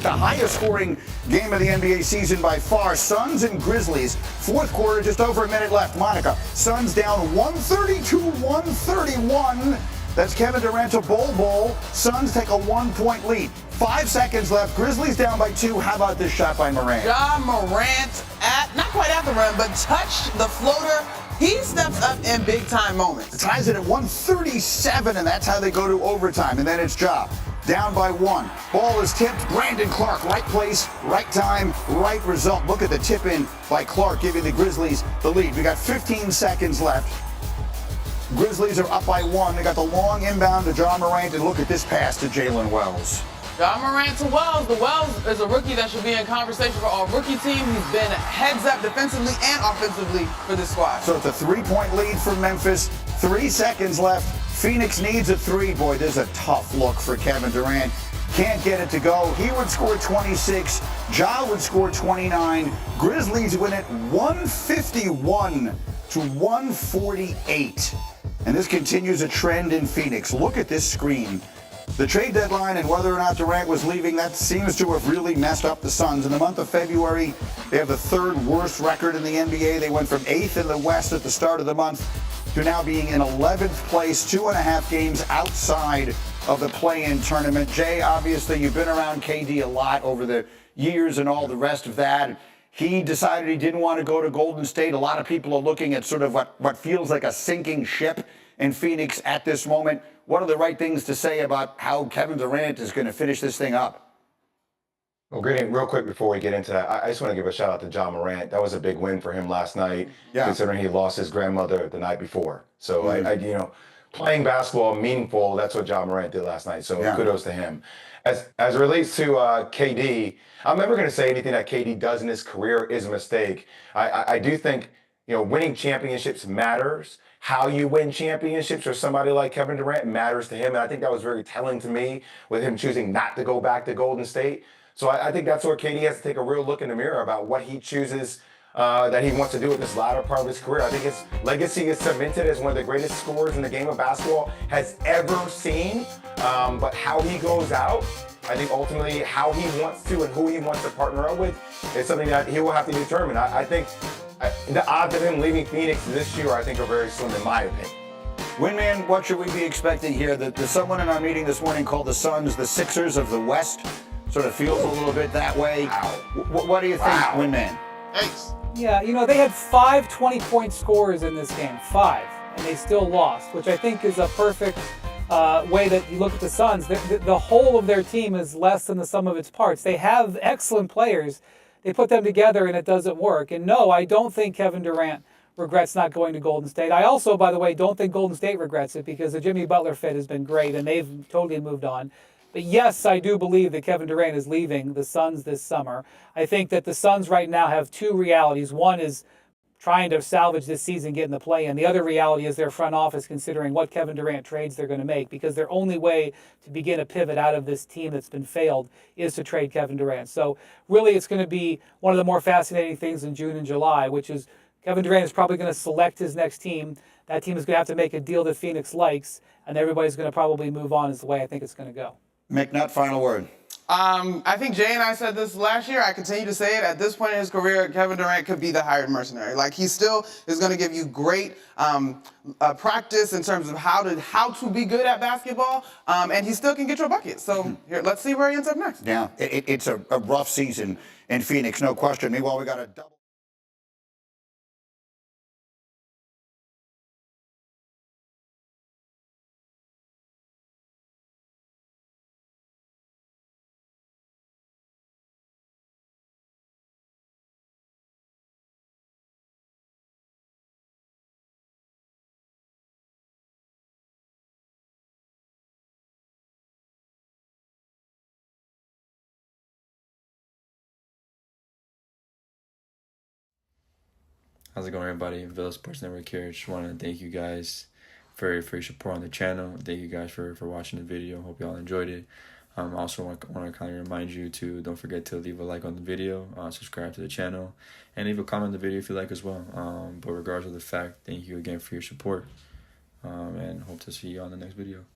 the highest scoring game of the NBA season by far. Suns and Grizzlies. Fourth quarter, just over a minute left. Monica, Suns down 132-131. That's Kevin Durant to Bol. Suns take a 1-point lead. 5 seconds left. Grizzlies down by 2. How about this shot by Morant? Ja Morant, not quite at the rim, but touched the floater. He steps up in big-time moments. Ties it at 137, and that's how they go to overtime. And then it's Ja. Down by 1. Ball is tipped. Brandon Clark, right place, right time, right result. Look at the tip in by Clark, giving the Grizzlies the lead. We got 15 seconds left. Grizzlies are up by 1. They got the long inbound to Ja Morant, and look at this pass to Jalen Wells. Ja Morant to Wells. The Wells is a rookie that should be in conversation for all rookie team. He's been heads up defensively and offensively for this squad. So it's a 3-point lead for Memphis. 3 seconds left. Phoenix needs a 3. Boy, there's a tough look for Kevin Durant. Can't get it to go. He would score 26. Ja would score 29. Grizzlies win it 151-148. And this continues a trend in Phoenix. Look at this screen. The trade deadline and whether or not Durant was leaving, that seems to have really messed up the Suns. In the month of February, they have the 3rd worst record in the NBA. They went from 8th in the West at the start of the month to now being in 11th place, 2.5 games outside of the play-in tournament. Jay, obviously, you've been around KD a lot over the years and all the rest of that. He decided he didn't want to go to Golden State. A lot of people are looking at sort of what feels like a sinking ship in Phoenix at this moment. What are the right things to say about how Kevin Durant is going to finish this thing up? Well, greeting, real quick before we get into that, I just want to give a shout out to Ja Morant. That was a big win for him last night, considering he lost his grandmother the night before. So, playing basketball meaningful, that's what Ja Morant did last night. So kudos to him. As it relates to KD, I'm never going to say anything that KD does in his career is a mistake. I do think, winning championships matters. How you win championships for somebody like Kevin Durant matters to him. And I think that was very telling to me with him choosing not to go back to Golden State. So I think that's where KD has to take a real look in the mirror about what he chooses that he wants to do with this latter part of his career. I think his legacy is cemented as one of the greatest scorers in the game of basketball has ever seen. But how he goes out, I think ultimately how he wants to and who he wants to partner up with is something that he will have to determine. I think the odds of him leaving Phoenix this year, I think, are very slim in my opinion. Windman, what should we be expecting here? There's someone in our meeting this morning called the Suns the Sixers of the West. Sort of feels a little bit that way. Wow. What do you think, Windman? Thanks. Yeah, they had 5 20-point scorers in this game, 5, and they still lost, which I think is a perfect way that you look at the Suns. The whole of their team is less than the sum of its parts. They have excellent players. They put them together and it doesn't work. And no, I don't think Kevin Durant regrets not going to Golden State. I also, by the way, don't think Golden State regrets it because the Jimmy Butler fit has been great and they've totally moved on. But yes, I do believe that Kevin Durant is leaving the Suns this summer. I think that the Suns right now have 2 realities. One is trying to salvage this season, get in the play-in. The other reality is their front office considering what Kevin Durant trades they're going to make because their only way to begin a pivot out of this team that's been failed is to trade Kevin Durant. So really it's going to be one of the more fascinating things in June and July, which is Kevin Durant is probably going to select his next team. That team is going to have to make a deal that Phoenix likes, and everybody's going to probably move on is the way I think it's going to go. McNutt, final word. I think Jay and I said this last year. I continue to say it. At this point in his career, Kevin Durant could be the hired mercenary. Like he still is going to give you great practice in terms of how to be good at basketball, and he still can get you a bucket. So here, let's see where he ends up next. Yeah, it's a rough season in Phoenix, no question. Meanwhile, we got a double. How's it going, everybody? Villa Sports Network here. Just want to thank you guys for your support on the channel. Thank you guys for watching the video. Hope y'all enjoyed it. Also want to kind of remind you to don't forget to leave a like on the video, subscribe to the channel, and leave a comment on the video if you like as well. But regardless of the fact, thank you again for your support, and hope to see you on the next video.